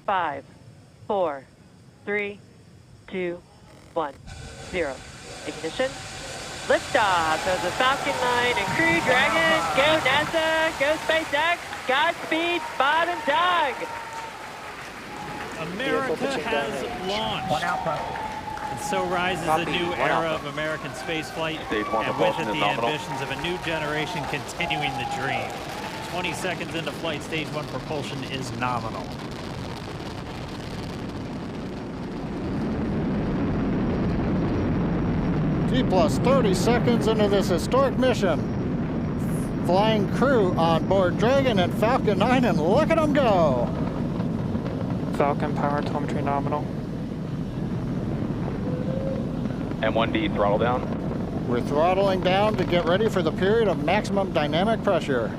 5, 4, 3, 2, 1, 0. Ignition. Liftoff of the Falcon 9 and Crew Dragon. Go NASA, go SpaceX, Godspeed, Bob and Doug. America has launched. And so rises a new era of American spaceflight, and with it the ambitions of a new generation continuing the dream. 20 seconds into flight, stage 1 propulsion is nominal. T plus 30 seconds into this historic mission. Flying crew on board Dragon and Falcon 9, and look at them go. Falcon power telemetry nominal. M1D throttle down. We're throttling down to get ready for the period of maximum dynamic pressure.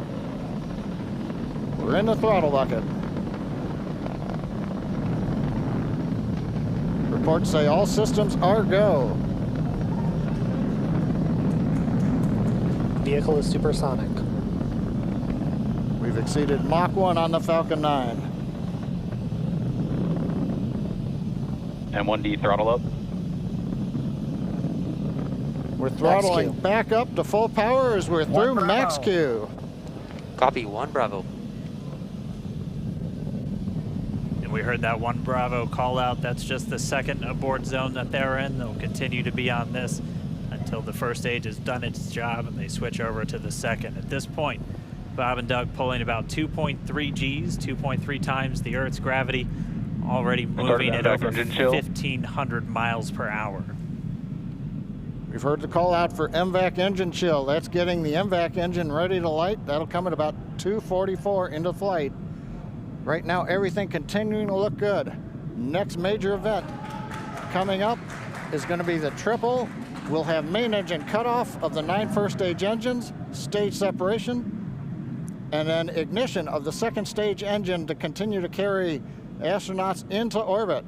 We're in the throttle bucket. Reports say all systems are go. Vehicle is supersonic. We've exceeded Mach 1 on the Falcon 9. M1D throttle up. We're throttling back up to full power as we're through max Q. Copy, 1 Bravo. And we heard that 1 Bravo call out. That's just the second abort zone that they're in. They'll continue to be on this until the first stage has done its job and they switch over to the second. At this point, Bob and Doug pulling about 2.3 Gs, 2.3 times the Earth's gravity, already moving at over 1,500 miles per hour. We've heard the call out for MVAC engine chill. That's getting the MVAC engine ready to light. That'll come at about 2:44 into flight. Right now, everything continuing to look good. Next major event coming up is going to be the triple. We'll have main engine cutoff of the 9 first stage engines, stage separation, and then ignition of the second stage engine to continue to carry astronauts into orbit.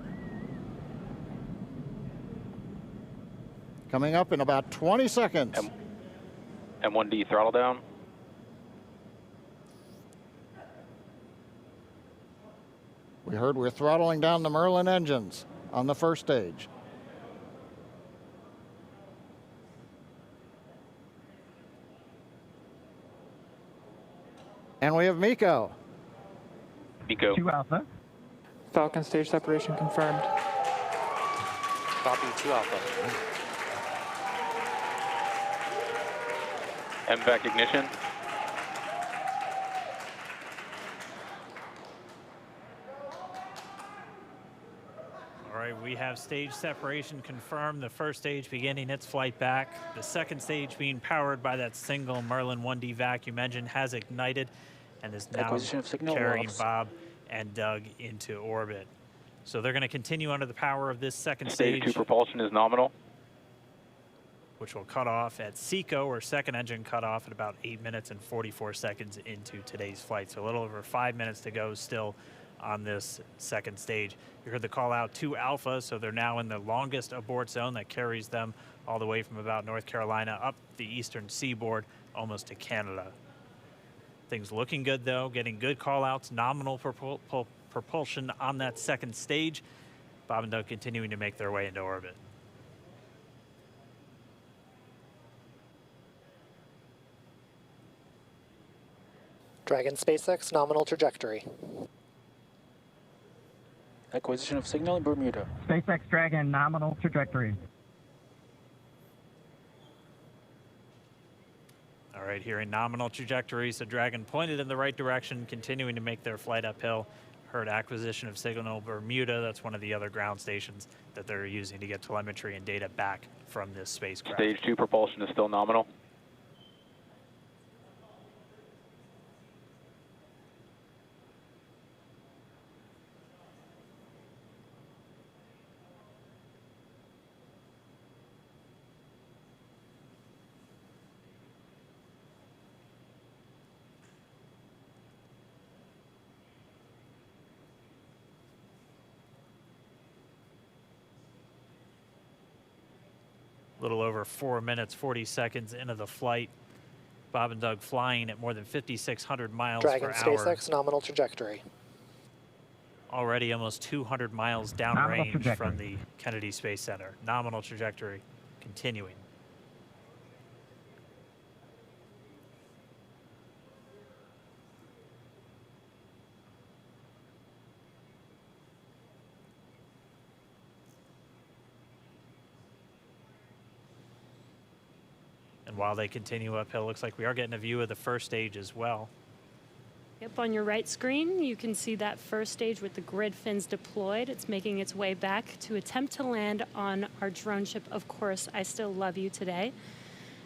Coming up in about 20 seconds. M1D throttle down. We heard we're throttling down the Merlin engines on the first stage. And we have MECO. MECO. 2 Alpha. Falcon stage separation confirmed. Copy, 2 Alpha. MVAC ignition. All right, we have stage separation confirmed. The first stage beginning its flight back. The second stage being powered by that single Merlin 1D vacuum engine has ignited and is now carrying Bob and Doug into orbit. So they're going to continue under the power of this second stage. Stage 2 propulsion is nominal. Which will cut off at SECO, or second engine cutoff, at about 8 minutes and 44 seconds into today's flight. So a little over 5 minutes to go still on this second stage. You heard the call out 2 Alpha, so they're now in the longest abort zone that carries them all the way from about North Carolina up the eastern seaboard, almost to Canada. Things looking good though, getting good call outs, nominal propulsion on that second stage. Bob and Doug continuing to make their way into orbit. Dragon SpaceX nominal trajectory. Acquisition of signal in Bermuda. SpaceX Dragon nominal trajectory. All right, here in nominal trajectory, so Dragon pointed in the right direction, continuing to make their flight uphill. Heard acquisition of signal Bermuda. That's one of the other ground stations that they're using to get telemetry and data back from this spacecraft. Stage 2 propulsion is still nominal. A little over 4 minutes, 40 seconds into the flight. Bob and Doug flying at more than 5,600 miles Dragon per hour. SpaceX nominal trajectory. already almost 200 miles downrange from the Kennedy Space Center. Nominal trajectory continuing. And while they continue uphill, looks like we are getting a view of the first stage as well. Yep, on your right screen, you can see that first stage with the grid fins deployed. It's making its way back to attempt to land on our drone ship, Of Course, I Still Love You today,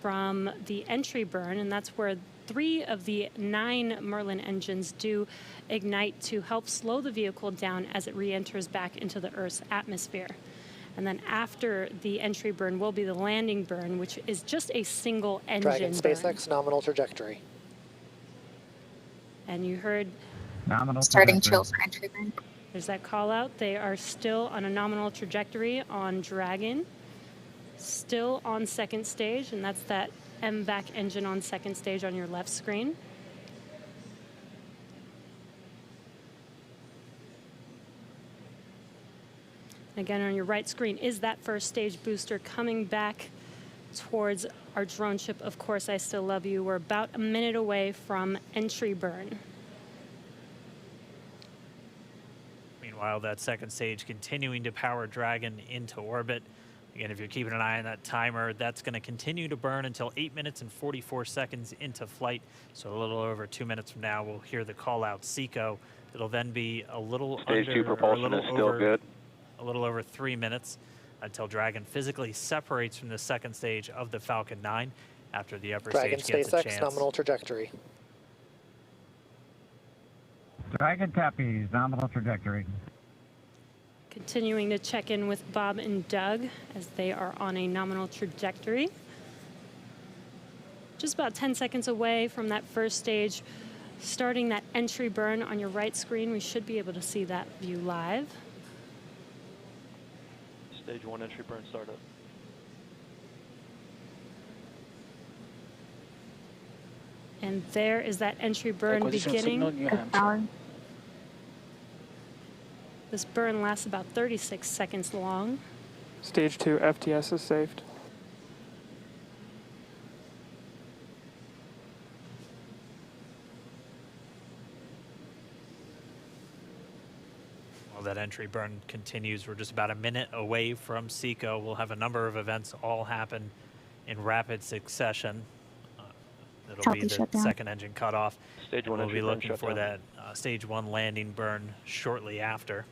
from the entry burn, and that's where 3 of the 9 Merlin engines do ignite to help slow the vehicle down as it re-enters back into the Earth's atmosphere. And then after the entry burn will be the landing burn, which is just a single engine Dragon burn. SpaceX nominal trajectory. And you heard Nominal starting trajectory. chill for entry burn. there's that call out. They are still on a nominal trajectory on Dragon, still on second stage, and that's that MVAC engine on second stage on your left screen. Again, on your right screen is that first stage booster coming back towards our drone ship, Of Course, I Still Love You. We're about a minute away from entry burn. Meanwhile, that second stage continuing to power Dragon into orbit. Again, if you're keeping an eye on that timer, that's going to continue to burn until 8 minutes and 44 seconds into flight. So a little over 2 minutes from now, we'll hear the call out SECO. It'll then be a little Stage 2 propulsion is still good. A little over 3 minutes until Dragon physically separates from the second stage of the Falcon 9 after the upper Dragon stage gets a SpaceX chance. nominal trajectory. Dragon copies, nominal trajectory. Continuing to check in with Bob and Doug as they are on a nominal trajectory. Just about 10 seconds away from that first stage, starting that entry burn on your right screen. We should be able to see that view live. Stage 1 entry burn startup. And there is that entry burn Acquisition of beginning. signal in New Hampshire. This burn lasts about 36 seconds long. Stage 2 FTS is saved. While that entry burn continues, we're just about a minute away from SECO. We'll have a number of events all happen in rapid succession. It'll be the second engine cutoff. Stage 1 we'll entry be burn looking shut for down. that stage 1 landing burn shortly after.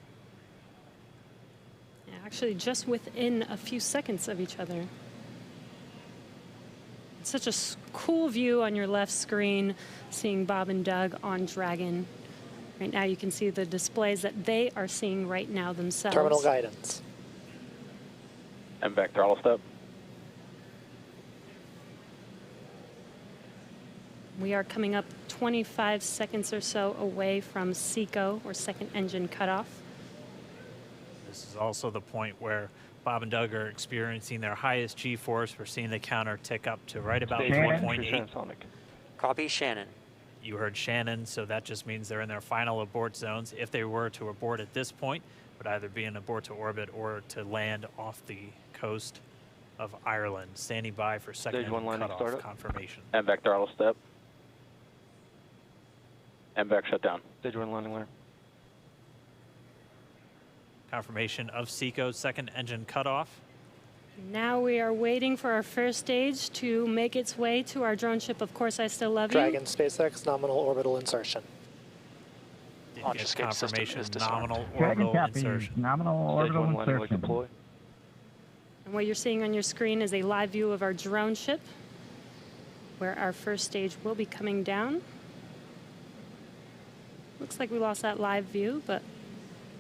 Yeah, actually, just within a few seconds of each other. It's such a cool view on your left screen, seeing Bob and Doug on Dragon. Right now, you can see the displays that they are seeing right now themselves. Terminal guidance. MVAC throttle step. We are coming up 25 seconds or so away from SECO, or second engine cutoff. This is also the point where Bob and Doug are experiencing their highest G-force. We're seeing the counter tick up to right about Stage 1 4.8. transonic. Copy Shannon. You heard Shannon, so that just means they're in their final abort zones. If they were to abort at this point, it would either be an abort to orbit or to land off the coast of Ireland. Standing by for second Stage 1 engine landing cutoff startup. confirmation. MVAC throttle step. MVAC shut down. Stage 1 landing layer. Confirmation of SECO's second engine cutoff. Now we are waiting for our first stage to make its way to our drone ship, Of Course, I Still Love You. Dragon SpaceX nominal orbital insertion. Did Launch get escape system confirmation is disarmed. nominal Dragon orbital copies, insertion. nominal Stage orbital 1 landing leg insertion. deploy. And what you're seeing on your screen is a live view of our drone ship, where our first stage will be coming down. Looks like we lost that live view, but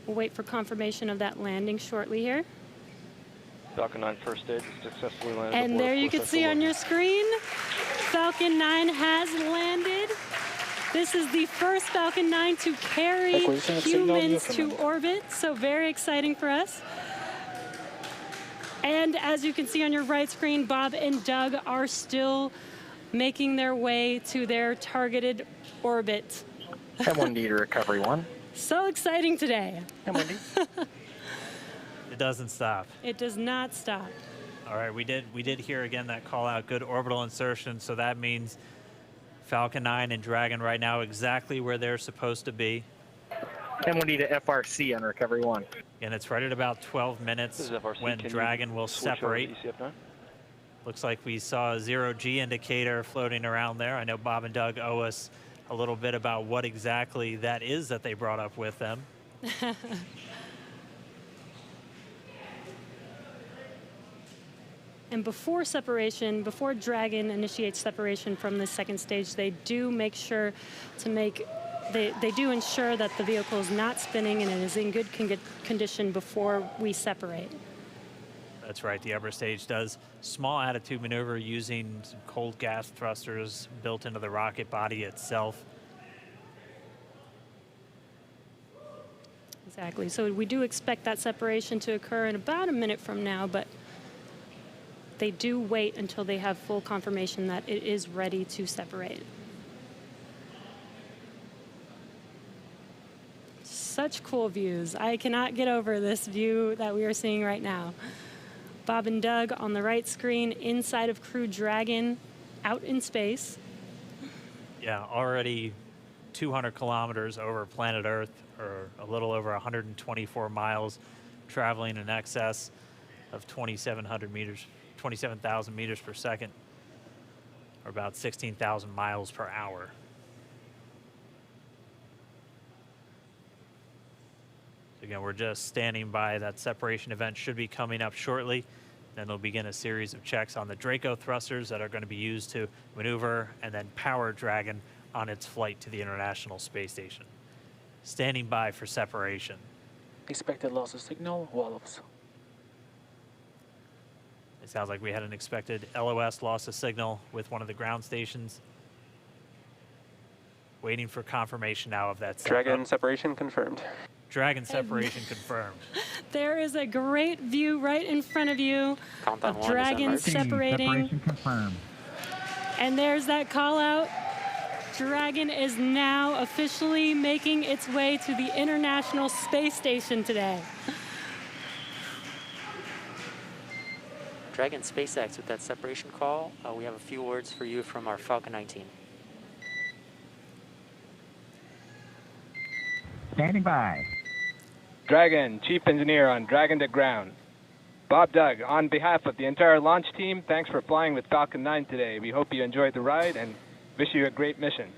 we'll wait for confirmation of that landing shortly here. Falcon 9 first stage is successfully landed. And aboard there Of you Course can I Still see Love on You. your screen, Falcon 9 has landed. This is the first Falcon 9 to carry Acquisition of signal in humans to Newfoundland. orbit, so very exciting for us. And as you can see on your right screen, Bob and Doug are still making their way to their targeted orbit. M1D to recovery 1. So exciting today. And Wendy. It doesn't stop. It does not stop. All right, we did hear again that call out, good orbital insertion, so that means Falcon 9 and Dragon right now exactly where they're supposed to be. And we need a FRC on recovery 1. And it's right at about 12 This minutes is FRC. when Can Dragon you will switch over to separate. ECF9? Looks like we saw a 0G indicator floating around there. I know Bob and Doug owe us a little bit about what exactly that is that they brought up with them. And before separation, before Dragon initiates separation from the second stage, they do make sure to make, they do ensure that the vehicle is not spinning and it is in good condition before we separate. That's right, the upper stage does small attitude maneuver using some cold gas thrusters built into the rocket body itself. Exactly, so we do expect that separation to occur in about a minute from now, but they do wait until they have full confirmation that it is ready to separate. Such cool views. I cannot get over this view that we are seeing right now. Bob and Doug on the right screen, inside of Crew Dragon, out in space. Yeah, already 200 kilometers over planet Earth, or a little over 124 miles, traveling in excess of 2,700 meters. 27,000 meters per second, or about 16,000 miles per hour. So again, we're just standing by. That separation event should be coming up shortly. Then they'll begin a series of checks on the Draco thrusters that are going to be used to maneuver and then power Dragon on its flight to the International Space Station. Standing by for separation. Expected loss of signal, wallops. It sounds like we had an expected LOS, loss of signal, with one of the ground stations. Waiting for confirmation now of that. Dragon separation confirmed. Dragon separation confirmed. There is a great view right in front of you Countdown of Dragon separating. Separation confirmed. And there's that call out. Dragon is now officially making its way to the International Space Station today. Dragon SpaceX with that separation call. We have a few words for you from our Falcon 9 team. Standing by. Dragon, Chief Engineer on Dragon to Ground. Bob Doug, on behalf of the entire launch team, thanks for flying with Falcon 9 today. We hope you enjoyed the ride and wish you a great mission.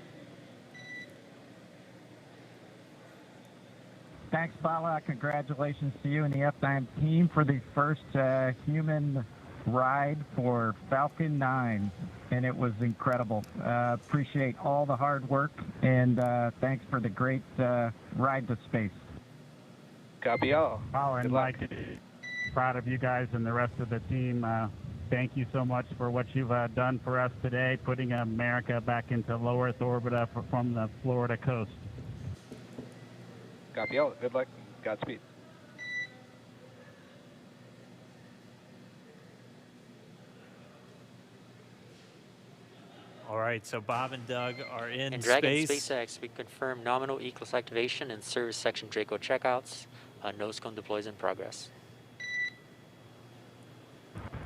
Thanks, Bala. Congratulations to you and the F9 team for the first human ride for Falcon 9, and it was incredible. Appreciate all the hard work, and thanks for the great ride to space. Copy all. Oh, and luck. Proud of you guys and the rest of the team. Thank you so much for what you've done for us today, putting America back into low Earth orbit from the Florida coast. Copy all. Good luck. Godspeed. All right, so Bob and Doug are in And Dragon space. SpaceX, we confirm nominal Eclipse activation and service section Draco checkouts. Nose cone deploys in progress.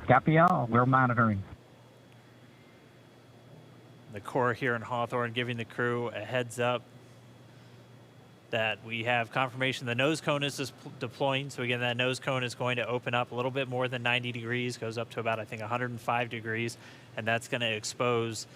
Copy all. We're monitoring. The Corps here in Hawthorne giving the crew a heads up that we have confirmation the nose cone is deploying. So again, that nose cone is going to open up a little bit more than 90 degrees, goes up to about, I think, 105 degrees, and that's going to expose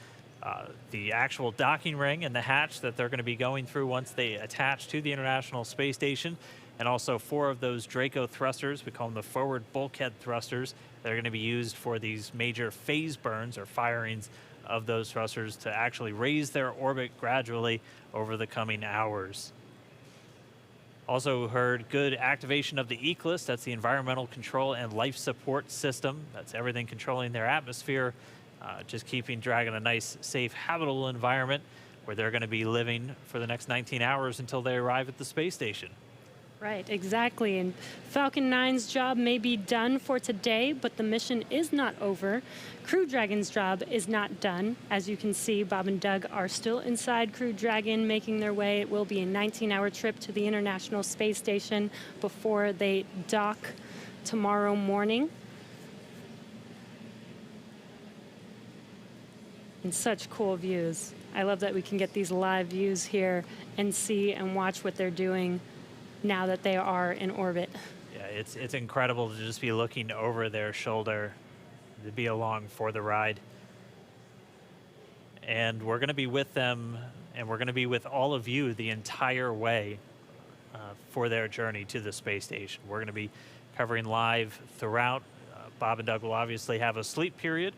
the actual docking ring and the hatch that they're going to be going through once they attach to the International Space Station, and also 4 of those Draco thrusters, we call them the forward bulkhead thrusters, that are going to be used for these major phase burns or firings of those thrusters to actually raise their orbit gradually over the coming hours. Also heard good activation of the ECLIS, that's the Environmental Control and Life Support System. That's everything controlling their atmosphere, just keeping Dragon a nice, safe, habitable environment where they're going to be living for the next 19 hours until they arrive at the space station. Right, exactly. And Falcon 9's job may be done for today, but the mission is not over. Crew Dragon's job is not done. As you can see, Bob and Doug are still inside Crew Dragon, making their way. It will be a 19-hour trip to the International Space Station before they dock tomorrow morning. And such cool views. I love that we can get these live views here and see and watch what they're doing now that they are in orbit. Yeah, it's incredible to just be looking over their shoulder, to be along for the ride. And we're going to be with them, and we're going to be with all of you the entire way for their journey to the space station. We're going to be covering live throughout. Bob and Doug will obviously have a sleep period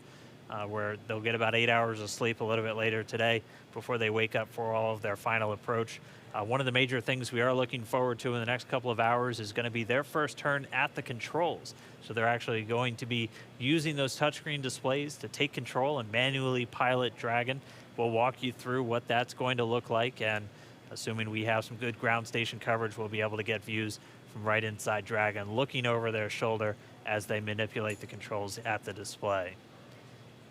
where they'll get about 8 hours of sleep a little bit later today before they wake up for all of their final approach. One of the major things we are looking forward to in the next couple of hours is going to be their first turn at the controls. So they're actually going to be using those touchscreen displays to take control and manually pilot Dragon. We'll walk you through what that's going to look like, and assuming we have some good ground station coverage, we'll be able to get views from right inside Dragon, looking over their shoulder as they manipulate the controls at the display.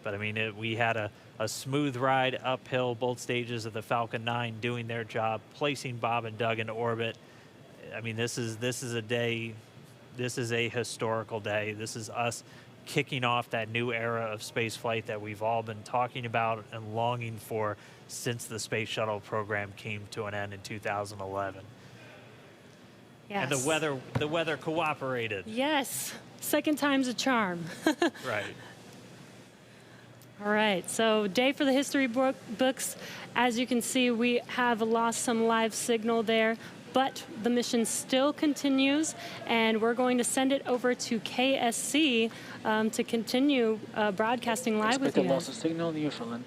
But I mean, we had a smooth ride uphill, both stages of the Falcon 9 doing their job, placing Bob and Doug into orbit. I mean, this is a day, this is a historical day. This is us kicking off that new era of space flight that we've all been talking about and longing for since the space shuttle program came to an end in 2011. Yes. And the weather cooperated. Yes, second time's a charm. Right. All right, so day for the history books. As you can see, we have lost some live signal there, but the mission still continues, and we're going to send it over to KSC to continue broadcasting live with you Expected guys. loss of signal, Newfoundland.